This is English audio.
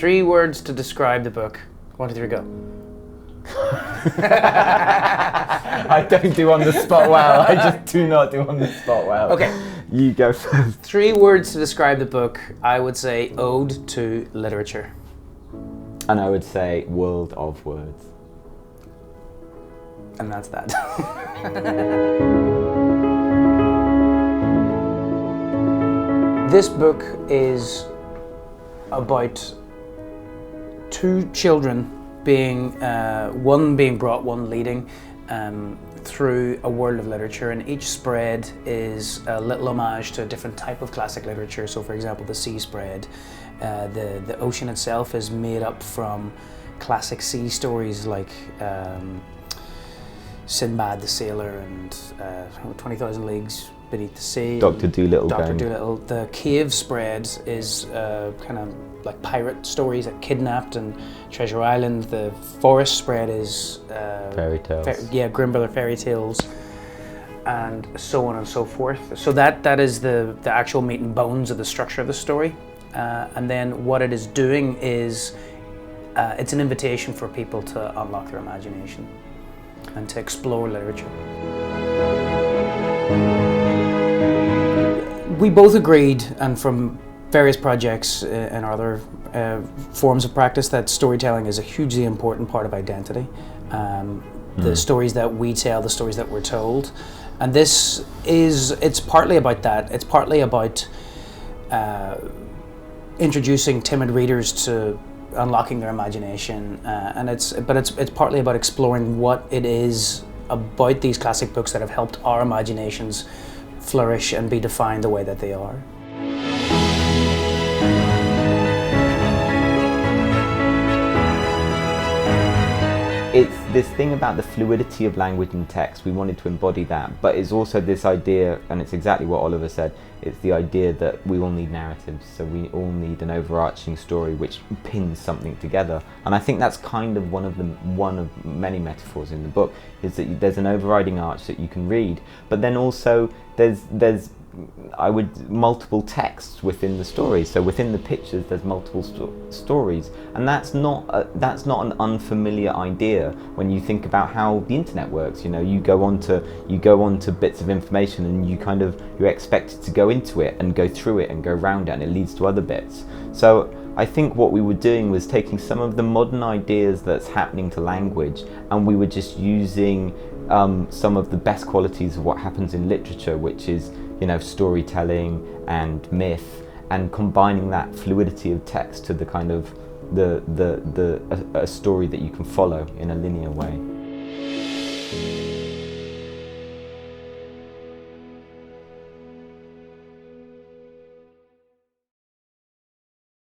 3 words to describe the book. 1, 2, 3, go. I don't do on the spot well. I just do not do on the spot well. Okay. You go first. 3 words to describe the book. I would say ode to literature. And I would say world of words. And that's that. This book is about 2 children being, one being brought, one leading, through a world of literature, and each spread is a little homage to a different type of classic literature. So for example, the sea spread, the ocean itself is made up from classic sea stories like Sinbad the Sailor and 20,000 Leagues Beneath the Sea. Dr. Dolittle. Dr. Dolittle. The cave spread is kind of like pirate stories like Kidnapped and Treasure Island. The forest spread is Fairy tales. Grimm Brother fairy tales, and so on and so forth. So that is the actual meat and bones of the structure of the story. And then what it is doing is it's an invitation for people to unlock their imagination and to explore literature. We both agreed, and from various projects and other forms of practice, that storytelling is a hugely important part of identity. The stories that we tell, the stories that we're told. And it's partly about that. It's partly about introducing timid readers to unlocking their imagination, and it's partly about exploring what it is about these classic books that have helped our imaginations flourish and be defined the way that they are. It's this thing about the fluidity of language and text. We wanted to embody that, but it's also this idea, and it's exactly what Oliver said, it's the idea that we all need narratives, so we all need an overarching story which pins something together. And I think that's kind of one of many metaphors in the book, is that there's an overriding arch that you can read, but then also there's multiple texts within the story. So within the pictures there's multiple stories, and that's not an unfamiliar idea when you think about how the internet works. You know, you go onto bits of information and you're expected to go into it and go through it and go around it, and it leads to other bits. So I think what we were doing was taking some of the modern ideas that's happening to language, and we were just using some of the best qualities of what happens in literature, which is, you know, storytelling and myth, and combining that fluidity of text to the kind of a story that you can follow in a linear way.